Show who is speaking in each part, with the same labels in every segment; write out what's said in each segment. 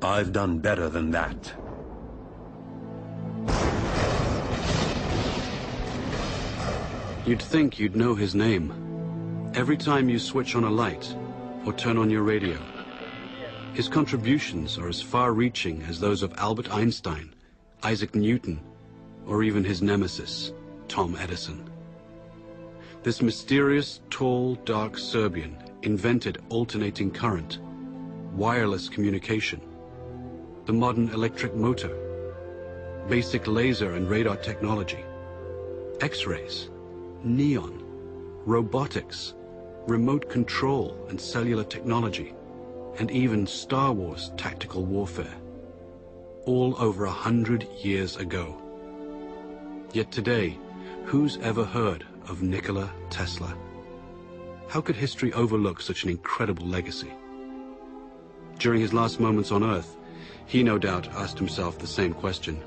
Speaker 1: I've done better than that.
Speaker 2: You'd think you'd know his name. Every time you switch on a light or turn on your radio, his contributions are as far-reaching as those of Albert Einstein, Isaac Newton, or even his nemesis, Tom Edison. This mysterious, tall, dark Serbian invented alternating current, wireless communication, the modern electric motor, basic laser and radar technology, X-rays, neon, robotics, remote control and cellular technology, and even Star Wars tactical warfare, all over 100 years ago. Yet today, who's ever heard of Nikola Tesla? How could history overlook such an incredible legacy? During his last moments on Earth, he no doubt asked himself the same question.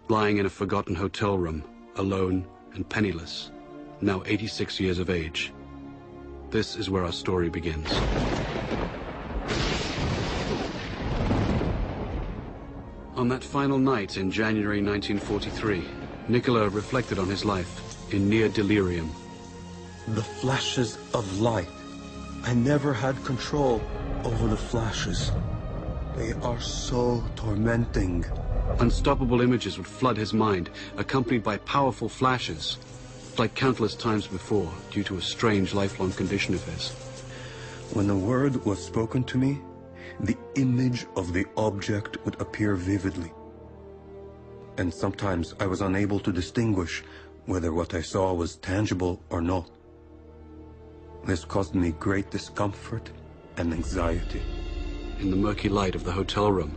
Speaker 2: Lying in a forgotten hotel room, alone and penniless, now 86 years of age. This is where our story begins. On that final night in January 1943, Nikola reflected on his life in near delirium.
Speaker 1: The flashes of light. I never had control over the flashes. They are so tormenting.
Speaker 2: Unstoppable images would flood his mind, accompanied by powerful flashes, like countless times before, due to a strange lifelong condition of his.
Speaker 1: When the word was spoken to me, the image of the object would appear vividly. And sometimes I was unable to distinguish whether what I saw was tangible or not. This caused me great discomfort and anxiety.
Speaker 2: In the murky light of the hotel room,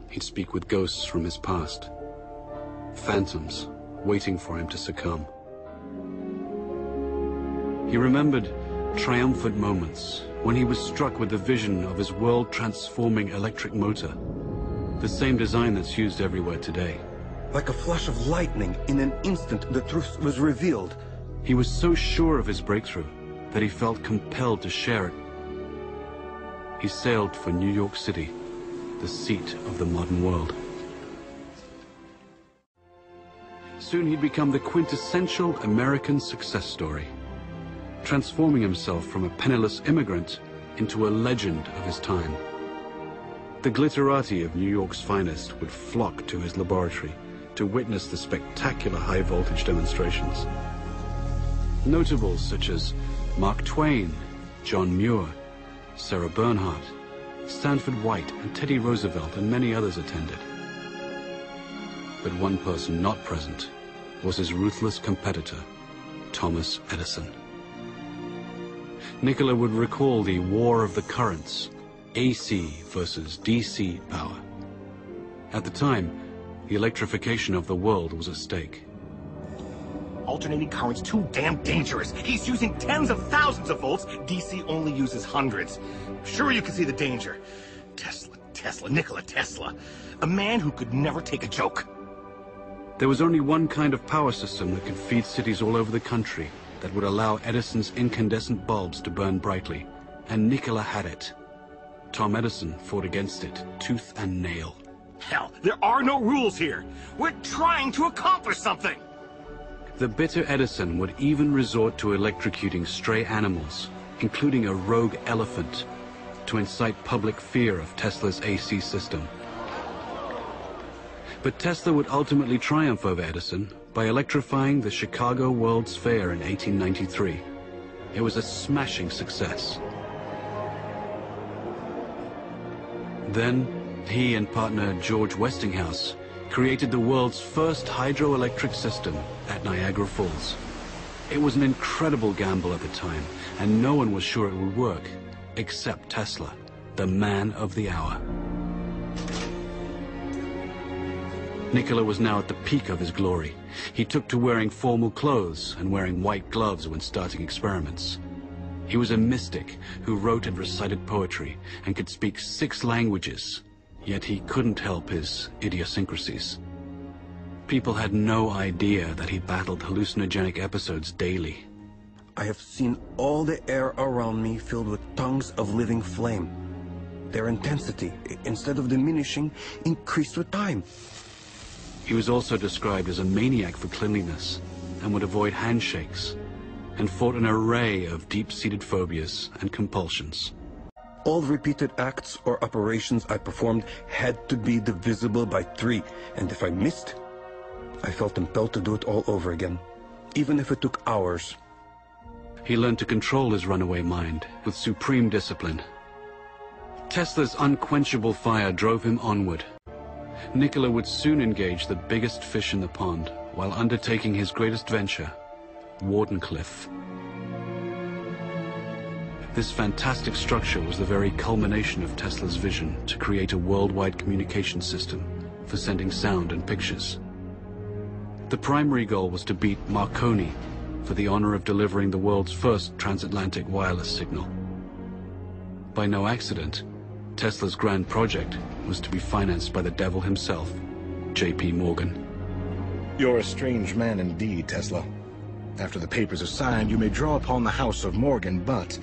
Speaker 2: he'd speak with ghosts from his past. Phantoms waiting for him to succumb. He remembered triumphant moments when he was struck with the vision of his world-transforming electric motor, the same design that's used everywhere today.
Speaker 1: Like a flash of lightning, in an instant the truth was revealed.
Speaker 2: He was so sure of his breakthrough that he felt compelled to share it. He sailed for New York City, the seat of the modern world. Soon he'd become the quintessential American success story, transforming himself from a penniless immigrant into a legend of his time. The glitterati of New York's finest would flock to his laboratory to witness the spectacular high-voltage demonstrations. Notables such as Mark Twain, John Muir, Sarah Bernhardt, Stanford White, and Teddy Roosevelt, and many others attended. But one person not present was his ruthless competitor, Thomas Edison. Nikola would recall the war of the currents, AC versus DC power. At the time, the electrification of the world was at stake.
Speaker 3: Alternating current's too damn dangerous. He's using tens of thousands of volts. DC only uses hundreds. Sure, you can see the danger. Nikola Tesla. A man who could never take a joke.
Speaker 2: There was only one kind of power system that could feed cities all over the country that would allow Edison's incandescent bulbs to burn brightly, and Nikola had it. Tom Edison fought against it, tooth and nail.
Speaker 3: Hell, there are no rules here. We're trying to accomplish something.
Speaker 2: The bitter Edison would even resort to electrocuting stray animals, including a rogue elephant, to incite public fear of Tesla's AC system. But Tesla would ultimately triumph over Edison by electrifying the Chicago World's Fair in 1893. It was a smashing success. Then, he and partner George Westinghouse created the world's first hydroelectric system at Niagara Falls. It was an incredible gamble at the time, and no one was sure it would work, except Tesla, the man of the hour. Nikola was now at the peak of his glory. He took to wearing formal clothes and wearing white gloves when starting experiments. He was a mystic who wrote and recited poetry and could speak 6 languages, yet he couldn't help his idiosyncrasies. People had no idea that he battled hallucinogenic episodes daily.
Speaker 1: I have seen all the air around me filled with tongues of living flame. Their intensity, instead of diminishing, increased with time.
Speaker 2: He was also described as a maniac for cleanliness and would avoid handshakes and fought an array of deep-seated phobias and compulsions.
Speaker 1: All repeated acts or operations I performed had to be divisible by 3, and if I missed, I felt impelled to do it all over again, even if it took hours.
Speaker 2: He learned to control his runaway mind with supreme discipline. Tesla's unquenchable fire drove him onward. Nikola would soon engage the biggest fish in the pond while undertaking his greatest venture, Wardenclyffe. This fantastic structure was the very culmination of Tesla's vision to create a worldwide communication system for sending sound and pictures. The primary goal was to beat Marconi for the honor of delivering the world's first transatlantic wireless signal. By no accident, Tesla's grand project was to be financed by the devil himself, J.P. Morgan.
Speaker 3: You're a strange man indeed, Tesla. After the papers are signed, you may draw upon the house of Morgan, but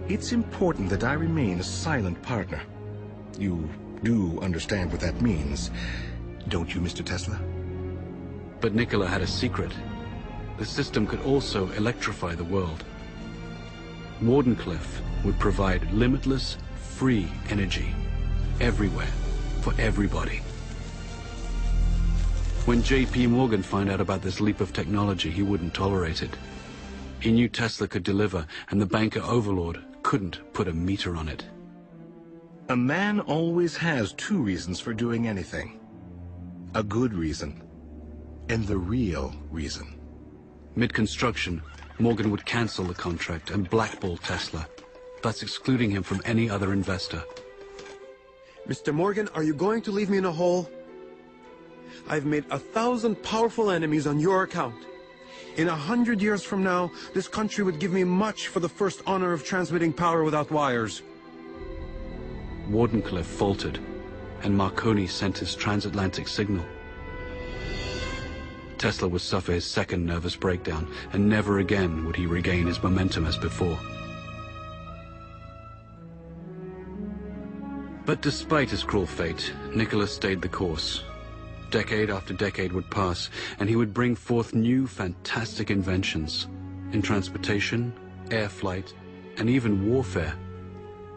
Speaker 3: it's important that I remain a silent partner. You do understand what that means, don't you, Mr. Tesla?
Speaker 2: But Nikola had a secret. The system could also electrify the world. Wardenclyffe would provide limitless, free energy, everywhere, for everybody. When J.P. Morgan found out about this leap of technology, he wouldn't tolerate it. He knew Tesla could deliver, and the banker overlord couldn't put a meter on it.
Speaker 3: A man always has 2 reasons for doing anything. A good reason, and the real reason.
Speaker 2: Mid-construction, Morgan would cancel the contract and blackball Tesla, thus excluding him from any other investor.
Speaker 1: Mr. Morgan, are you going to leave me in a hole? I've made 1,000 powerful enemies on your account. In 100 years from now, this country would give me much for the first honor of transmitting power without wires.
Speaker 2: Wardenclyffe faltered, and Marconi sent his transatlantic signal. Tesla would suffer his second nervous breakdown, and never again would he regain his momentum as before. But despite his cruel fate, Nikola stayed the course. Decade after decade would pass, and he would bring forth new fantastic inventions in transportation, air flight, and even warfare.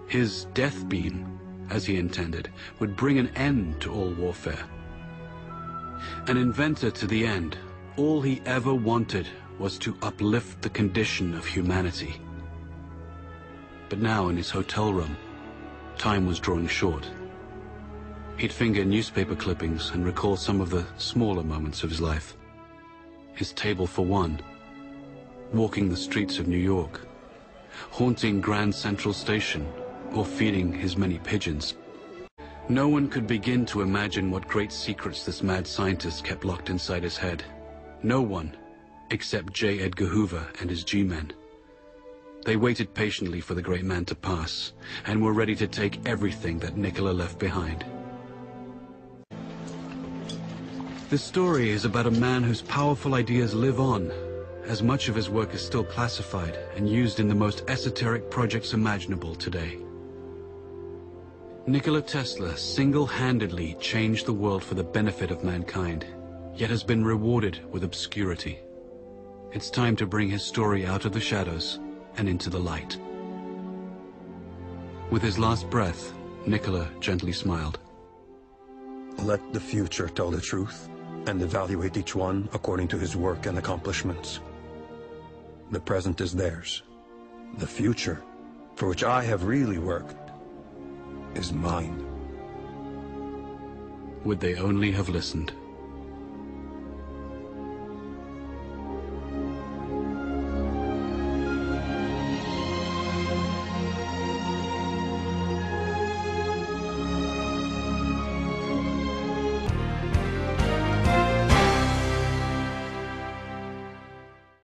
Speaker 2: His death beam, as he intended, would bring an end to all warfare. An inventor to the end, all he ever wanted was to uplift the condition of humanity. But now in his hotel room, time was drawing short. He'd finger newspaper clippings and recall some of the smaller moments of his life. His table for one, walking the streets of New York, haunting Grand Central Station, or feeding his many pigeons. No one could begin to imagine what great secrets this mad scientist kept locked inside his head. No one, except J. Edgar Hoover and his G-men. They waited patiently for the great man to pass, and were ready to take everything that Nikola left behind. This story is about a man whose powerful ideas live on, as much of his work is still classified and used in the most esoteric projects imaginable today. Nikola Tesla single-handedly changed the world for the benefit of mankind, yet has been rewarded with obscurity. It's time to bring his story out of the shadows and into the light. With his last breath, Nikola gently smiled.
Speaker 1: Let the future tell the truth, and evaluate each one according to his work and accomplishments. The present is theirs. The future, for which I have really worked, is mine.
Speaker 2: Would they only have listened?